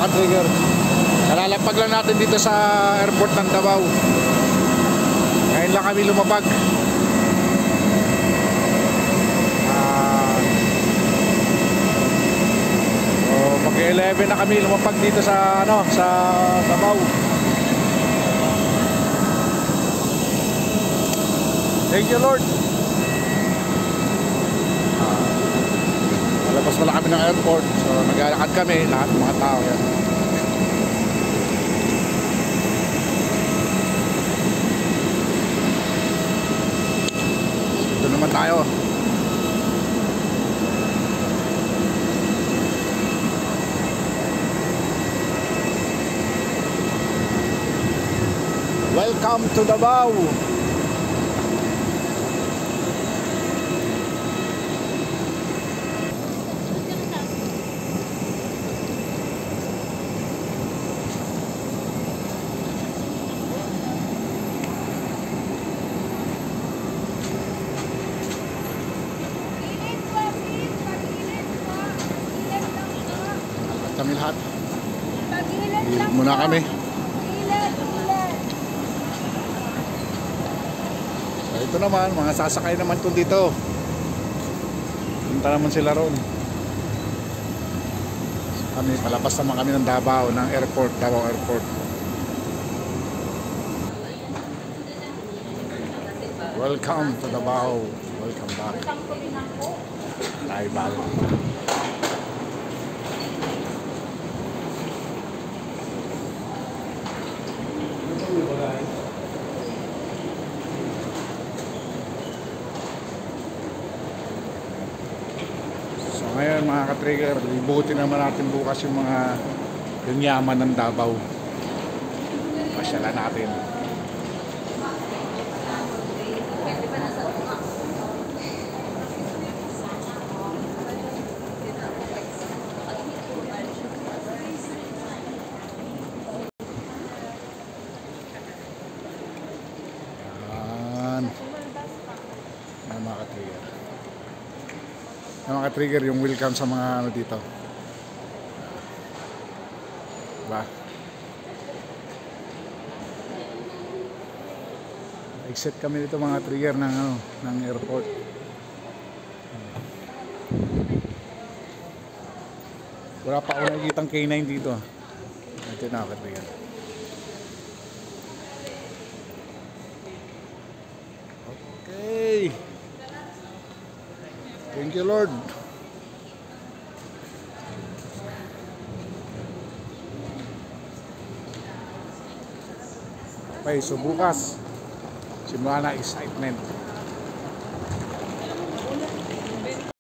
ka-trigger. Kalalampag lang natin dito sa airport ng Davao. Ngayon lang kami lumapag. Mag-11 na kami lumapag dito sa sa Davao. Thank you, Lord. Malabas pala kami ng airport. So naglalakad kami, lahat ng mga tao yan. Ito naman tayo. Welcome to Davao. Kami lahat. Muna kami. Ito naman, mga sasakay naman ko dito. Punta naman sila ron. Kami, palabas naman kami ng Davao, ng airport, Davao Airport. Welcome to Davao. Welcome back. Tribal. Ngayon mga ka-trigger, libutin naman natin bukas yung mga yaman ng Davao. Pasyalan natin. Yan mga ka-trigger. Mga trigger yung welcome sa mga dito. Diba? Exit kami dito mga trigger ng ng airport. Wala pa ako nakikitang K9 dito. Ito na mga trigger. Okay. Thank you, Lord. Okay, so bukas simula na excitement.